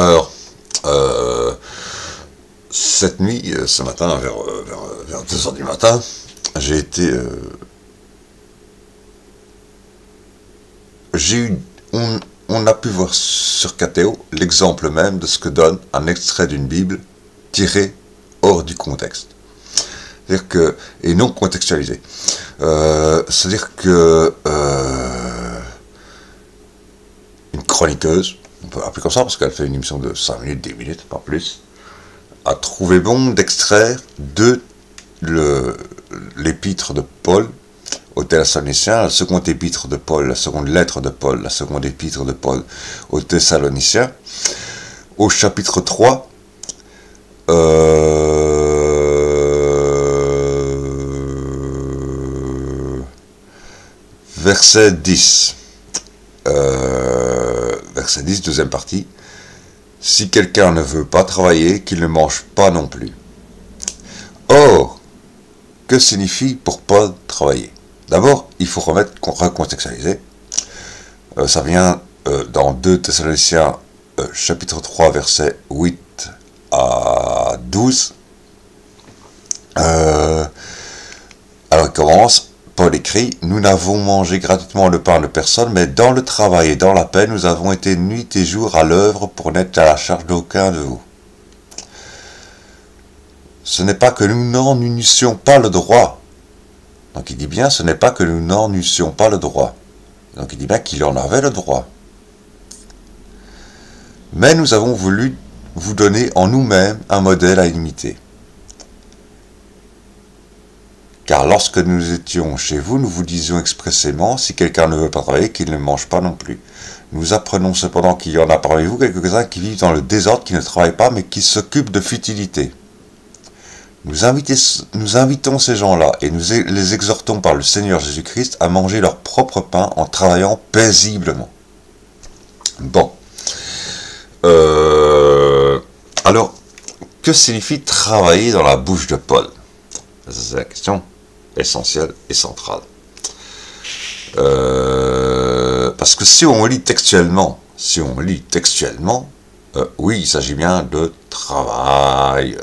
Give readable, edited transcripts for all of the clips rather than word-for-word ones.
Alors, cette nuit, ce matin, vers 2 heures du matin, j'ai été... on a pu voir sur KTO l'exemple même de ce que donne un extrait d'une Bible tiré hors du contexte. C'est-à-dire que, et non contextualisé. C'est-à-dire que une chroniqueuse, on peut l'appeler comme ça parce qu'elle fait une émission de 5 minutes, 10 minutes, pas plus, a trouvé bon d'extraire de l'épître de Paul aux Thessaloniciens, la seconde épître de Paul, la seconde lettre de Paul, la seconde épître de Paul aux Thessaloniciens, au chapitre 3, verset 10. Verset 10, deuxième partie. Si quelqu'un ne veut pas travailler, qu'il ne mange pas non plus. Or, que signifie pour Paul travailler? D'abord, il faut recontextualiser. Ça vient dans 2 Thessaloniciens, chapitre 3, versets 8 à 12. Alors, il commence. Paul écrit, « Nous n'avons mangé gratuitement le pain de personne, mais dans le travail et dans la paix, nous avons été nuit et jour à l'œuvre pour n'être à la charge d'aucun de vous. Ce n'est pas que nous n'en eussions pas le droit. » Donc il dit bien, ce n'est pas que nous n'en eussions pas le droit. Donc il dit bien qu'il en avait le droit. Mais nous avons voulu vous donner en nous-mêmes un modèle à imiter. Car lorsque nous étions chez vous, nous vous disions expressément, si quelqu'un ne veut pas travailler, qu'il ne mange pas non plus. Nous apprenons cependant qu'il y en a parmi vous quelques-uns qui vivent dans le désordre, qui ne travaillent pas, mais qui s'occupent de futilité. Nous invitons ces gens-là et nous les exhortons par le Seigneur Jésus-Christ à manger leur propre pain en travaillant paisiblement. Bon. Alors, que signifie travailler dans la bouche de Paul? Ça, c'est la question essentielle et centrale. Parce que si on lit textuellement, oui, il s'agit bien de travail,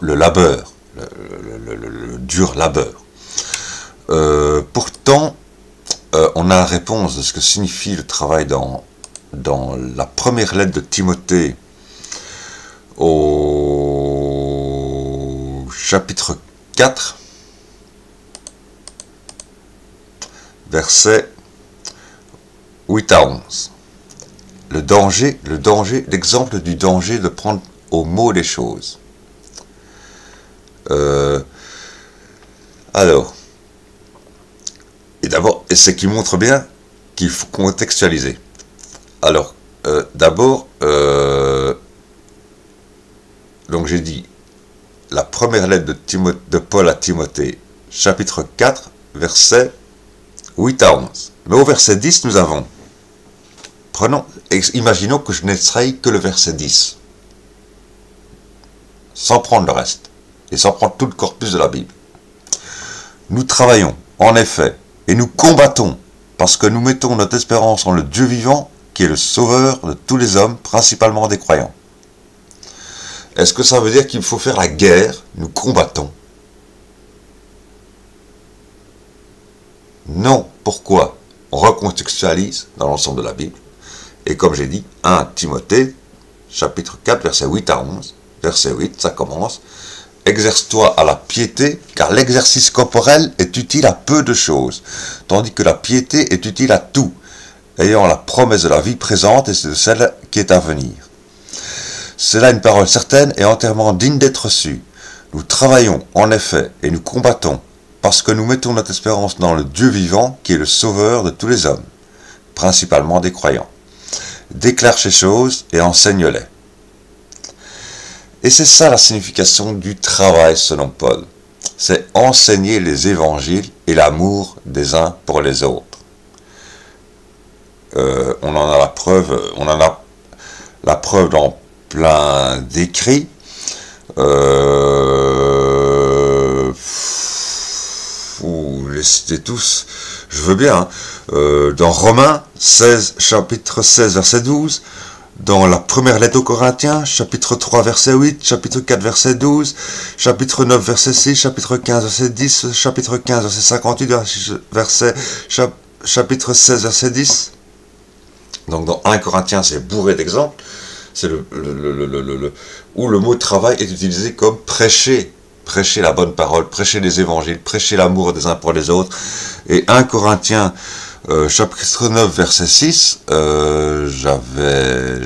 le labeur, le dur labeur. Pourtant, on a la réponse de ce que signifie le travail dans la première lettre de Timothée au chapitre 4, versets 8 à 11. L'exemple du danger de prendre au mot les choses. Alors, et d'abord, et ce qui montre bien qu'il faut contextualiser. Alors, d'abord, donc j'ai dit, la première lettre de Paul à Timothée, chapitre 4, versets 8 à 11. Mais au verset 10, nous avons, imaginons que je n'extraille que le verset 10, sans prendre le reste, et sans prendre tout le corpus de la Bible. Nous travaillons, en effet, et nous combattons, parce que nous mettons notre espérance en le Dieu vivant, qui est le sauveur de tous les hommes, principalement des croyants. Est-ce que ça veut dire qu'il faut faire la guerre? Nous combattons. Non. Pourquoi? On recontextualise dans l'ensemble de la Bible. Et comme j'ai dit, 1 Timothée, chapitre 4, verset 8 à 11. Verset 8, ça commence. « Exerce-toi à la piété, car l'exercice corporel est utile à peu de choses, tandis que la piété est utile à tout, ayant la promesse de la vie présente et de celle qui est à venir. C'est là une parole certaine et entièrement digne d'être reçue. Nous travaillons, en effet, et nous combattons, parce que nous mettons notre espérance dans le Dieu vivant, qui est le sauveur de tous les hommes, principalement des croyants. Déclare ces choses et enseigne-les. » Et c'est ça la signification du travail selon Paul. C'est enseigner les évangiles et l'amour des uns pour les autres. On en a la preuve, dans plein d'écrits. Vous les citez tous, je veux bien. Dans Romains 16, chapitre 16, verset 12, dans la première lettre aux Corinthiens, chapitre 3, verset 8, chapitre 4, verset 12, chapitre 9, verset 6, chapitre 15, verset 10, chapitre 15, verset 58, chapitre 16, verset 10. Donc dans 1 Corinthiens, c'est bourré d'exemples. C'est où le mot travail est utilisé comme prêcher. Prêcher la bonne parole, prêcher les évangiles, prêcher l'amour des uns pour les autres. Et 1 Corinthiens, chapitre 9, verset 6, j'avais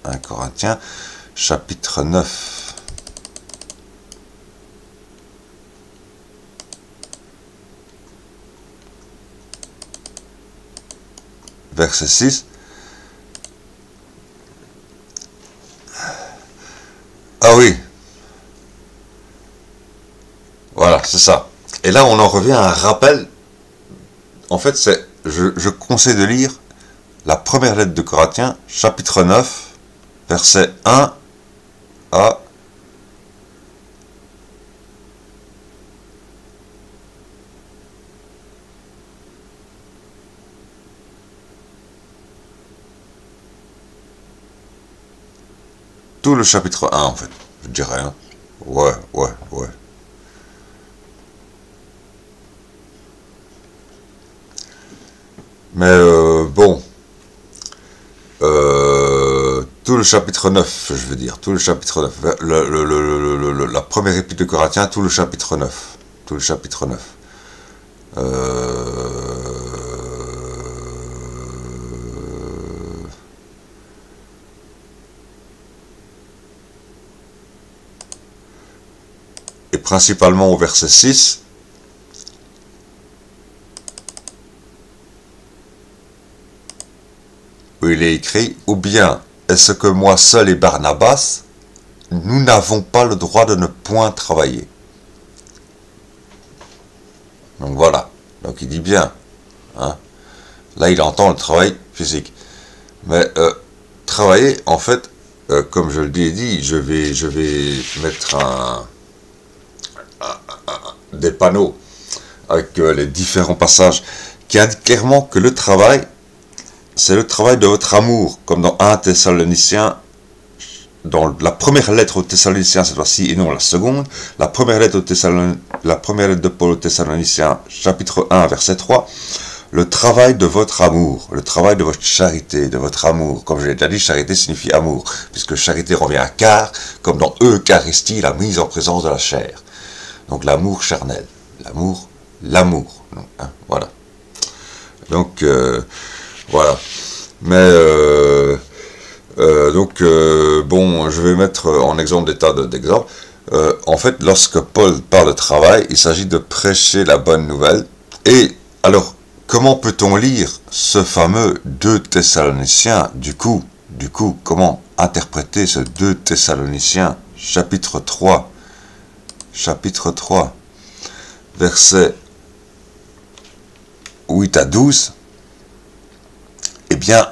1 Corinthiens, chapitre 9. Verset 6. Ah oui. Voilà, c'est ça. Et là, on en revient à un rappel. En fait, je conseille de lire la première lettre de Corinthiens, chapitre 9, verset 1 à tout le chapitre 1, en fait. Je dirais, hein. Ouais. Mais bon, tout le chapitre 9, je veux dire, tout le chapitre 9, la première épître de Corinthiens, tout le chapitre 9, tout le chapitre 9. Et principalement au verset 6, où il est écrit, ou bien est-ce que moi seul et Barnabas, nous n'avons pas le droit de ne point travailler. Donc voilà, donc il dit bien, hein. Là il entend le travail physique. Mais travailler, en fait, comme je le dis, je vais mettre des panneaux avec les différents passages qui indiquent clairement que le travail, c'est le travail de votre amour, comme dans 1 Thessaloniciens, dans la première lettre aux Thessaloniciens cette fois-ci, et non la seconde, la première lettre de Paul aux Thessaloniciens, chapitre 1, verset 3, le travail de votre amour, le travail de votre charité, de votre amour. Comme je l'ai déjà dit, charité signifie amour, puisque charité revient à car, comme dans Eucharistie, la mise en présence de la chair. Donc l'amour charnel, l'amour, hein, voilà. Donc, voilà. Mais, bon, je vais mettre en exemple des tas d'exemples. En fait, lorsque Paul parle de travail, il s'agit de prêcher la bonne nouvelle. Et, alors, comment peut-on lire ce fameux 2 Thessaloniciens, du coup, comment interpréter ce 2 Thessaloniciens, chapitre 3, versets 8 à 12, eh bien,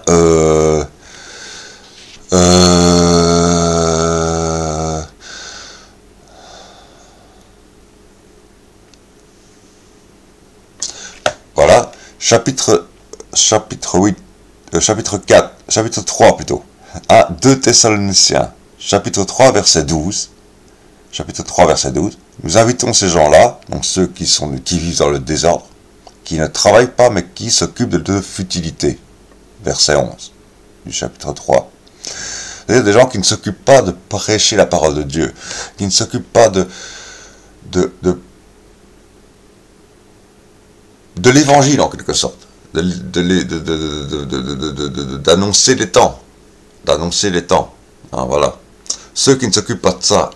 voilà, chapitre 3 plutôt, à 2 Thessaloniciens, chapitre 3, verset 12, nous invitons ces gens-là, donc ceux qui vivent dans le désordre, qui ne travaillent pas, mais qui s'occupent de futilité. Verset 11 du chapitre 3. C'est-à-dire des gens qui ne s'occupent pas de prêcher la parole de Dieu, qui ne s'occupent pas de l'évangile en quelque sorte, d'annoncer les temps, hein, voilà. Ceux qui ne s'occupent pas de ça,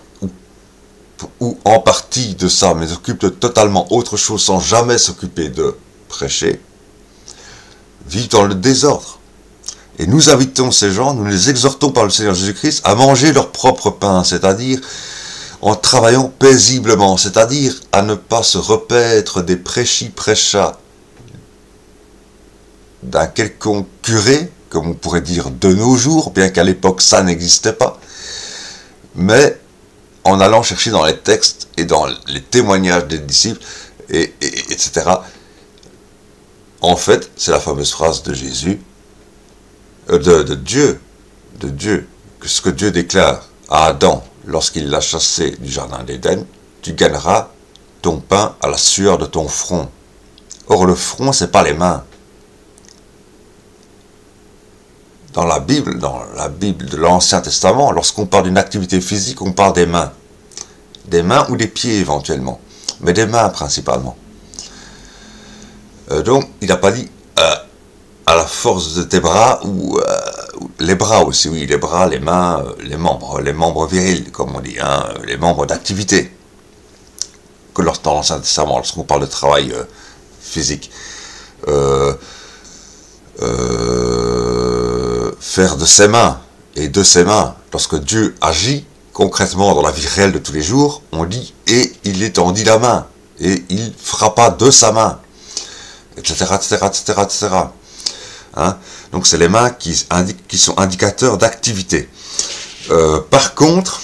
ou en partie de ça, mais s'occupent de totalement autre chose sans jamais s'occuper de prêcher, vivent dans le désordre. Et nous invitons ces gens, nous les exhortons par le Seigneur Jésus-Christ à manger leur propre pain, c'est-à-dire en travaillant paisiblement, c'est-à-dire à ne pas se repaître des prêchis-prêchats d'un quelconque curé, comme on pourrait dire de nos jours, bien qu'à l'époque ça n'existait pas, mais en allant chercher dans les textes et dans les témoignages des disciples, etc. En fait, c'est la fameuse phrase de Jésus, de Dieu, de Dieu, que ce que Dieu déclare à Adam lorsqu'il l'a chassé du jardin d'Éden, tu gagneras ton pain à la sueur de ton front. Or, le front, c'est pas les mains. Dans la Bible de l'Ancien Testament, lorsqu'on parle d'une activité physique, on parle des mains. Des mains ou des pieds éventuellement, mais des mains principalement. Donc, il n'a pas dit à la force de tes bras, ou les bras aussi, oui, les bras, les mains, les membres virils, comme on dit, hein, les membres d'activité. Que dans l'Ancien Testament, lorsqu'on parle de travail physique. Faire de ses mains et de ses mains, lorsque Dieu agit concrètement dans la vie réelle de tous les jours, on dit « et il étendit la main » et il frappa de sa main, etc., etc., etc., etc. Hein? Donc c'est les mains qui sont indicateurs d'activité. Par contre,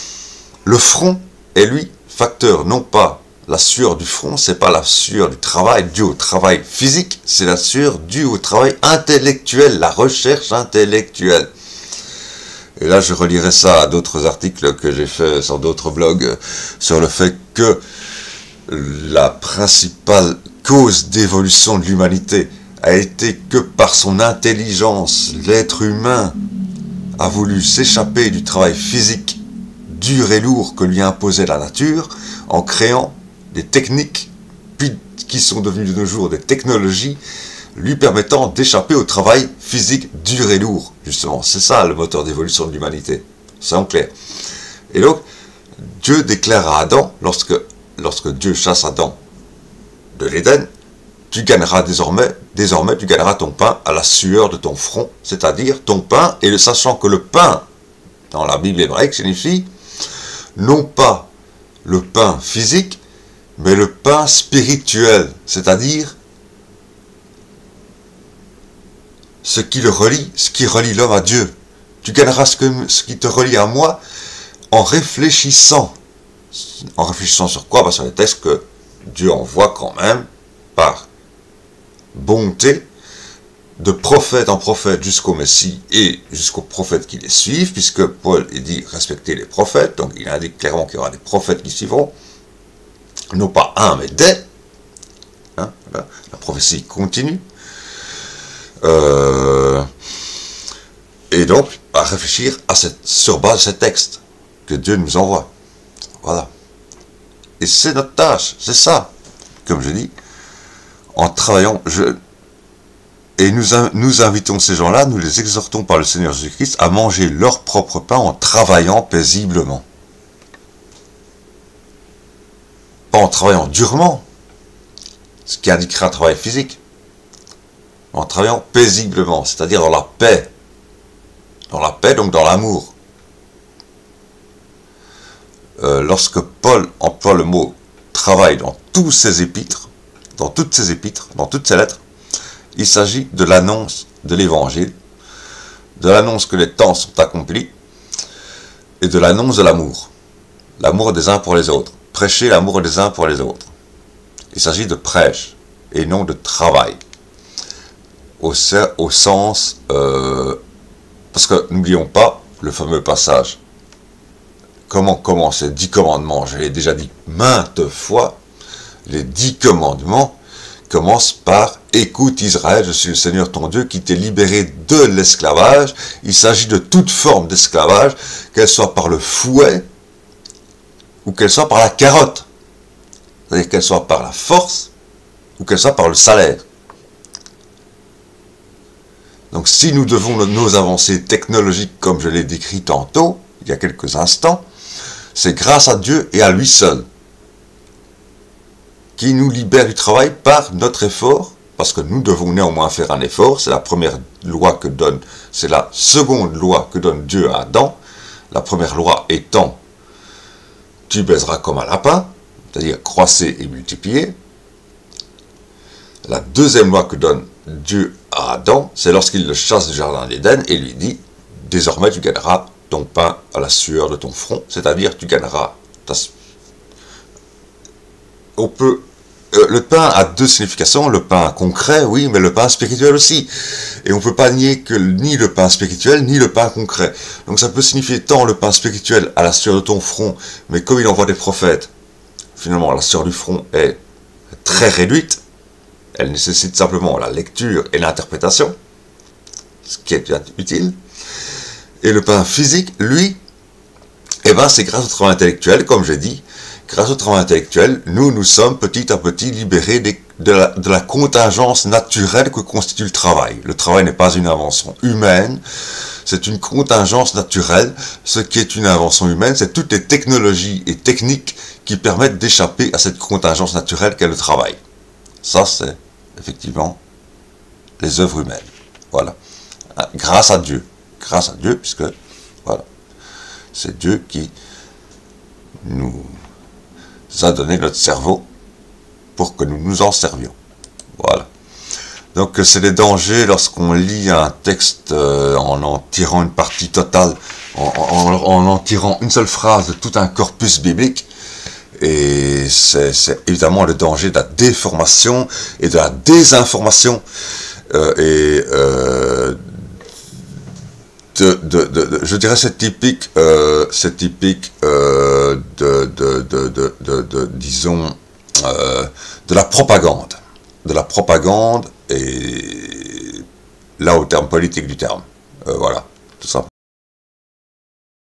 le front est lui facteur, non pas la sueur du front, c'est pas la sueur du travail due au travail physique, c'est la sueur due au travail intellectuel, la recherche intellectuelle. Et là, je relirai ça à d'autres articles que j'ai fait sur d'autres blogs, sur le fait que la principale cause d'évolution de l'humanité a été que par son intelligence, l'être humain a voulu s'échapper du travail physique dur et lourd que lui imposait la nature, en créant des techniques, puis qui sont devenues de nos jours des technologies, lui permettant d'échapper au travail physique dur et lourd. Justement, c'est ça le moteur d'évolution de l'humanité. C'est en clair. Et donc, Dieu déclare à Adam, lorsque Dieu chasse Adam de l'Éden, tu gagneras désormais tu gagneras ton pain à la sueur de ton front, c'est-à-dire ton pain, et le sachant que le pain, dans la Bible hébraïque, signifie non pas le pain physique, mais le pain spirituel, c'est-à-dire ce qui relie l'homme à Dieu. Tu gagneras ce qui te relie à moi en réfléchissant. En réfléchissant sur quoi? Sur les textes que Dieu envoie quand même, par bonté, de prophète en prophète jusqu'au Messie et jusqu'aux prophètes qui les suivent, puisque Paul dit respecter les prophètes, donc il indique clairement qu'il y aura des prophètes qui suivront, non pas un, mais des. Hein, la prophétie continue. Et donc, à réfléchir sur base de ces textes que Dieu nous envoie. Voilà. Et c'est notre tâche, c'est ça. Comme je dis, en travaillant, et nous invitons ces gens-là, nous les exhortons par le Seigneur Jésus-Christ à manger leur propre pain en travaillant paisiblement. Pas en travaillant durement, ce qui indiquerait un travail physique, en travaillant paisiblement, c'est-à-dire dans la paix. Dans la paix, donc dans l'amour. Lorsque Paul emploie le mot travail dans tous ses épîtres, dans toutes ses lettres, il s'agit de l'annonce de l'évangile, de l'annonce que les temps sont accomplis, et de l'annonce de l'amour. L'amour des uns pour les autres. Prêcher l'amour des uns pour les autres. Il s'agit de prêche, et non de travail. Au sens... parce que n'oublions pas le fameux passage. Comment commencer 10 commandements? Je l'ai déjà dit maintes fois. Les 10 commandements commencent par « Écoute Israël, je suis le Seigneur ton Dieu qui t'ai libéré de l'esclavage. » Il s'agit de toute forme d'esclavage, qu'elle soit par le fouet ou qu'elle soit par la carotte. C'est-à-dire qu'elle soit par la force ou qu'elle soit par le salaire. Donc si nous devons nos avancées technologiques, comme je l'ai décrit tantôt, il y a quelques instants, c'est grâce à Dieu et à lui seul, qui nous libère du travail par notre effort, parce que nous devons néanmoins faire un effort. C'est la première loi que donne, c'est la seconde loi que donne Dieu à Adam. La première loi étant « Tu baiseras comme un lapin », c'est-à-dire croisser et multiplier. La deuxième loi que donne Dieu à Adam, c'est lorsqu'il le chasse du jardin d'Éden et lui dit « Désormais tu gagneras ton pain à la sueur de ton front », c'est-à-dire tu gagneras on peut le pain a deux significations, le pain concret, oui, mais le pain spirituel aussi. Et on ne peut pas nier que ni le pain spirituel, ni le pain concret. Donc ça peut signifier tant le pain spirituel à la sueur de ton front, mais comme il envoie des prophètes, finalement la sueur du front est très réduite, elle nécessite simplement la lecture et l'interprétation, ce qui est bien utile. Et le pain physique, lui, eh ben, c'est grâce au travail intellectuel, comme j'ai dit. Grâce au travail intellectuel, nous sommes petit à petit libérés de la contingence naturelle que constitue le travail. Le travail n'est pas une invention humaine, c'est une contingence naturelle. Ce qui est une invention humaine, c'est toutes les technologies et techniques qui permettent d'échapper à cette contingence naturelle qu'est le travail. Ça, c'est effectivement les œuvres humaines. Voilà. Grâce à Dieu, puisque, voilà, c'est Dieu qui nous a donné notre cerveau pour que nous nous en servions. Voilà. Donc c'est les dangers lorsqu'on lit un texte en tirant une partie totale, en tirant une seule phrase de tout un corpus biblique. Et c'est évidemment le danger de la déformation et de la désinformation je dirais c'est typique disons de la propagande et là au terme politique du terme, voilà, tout ça.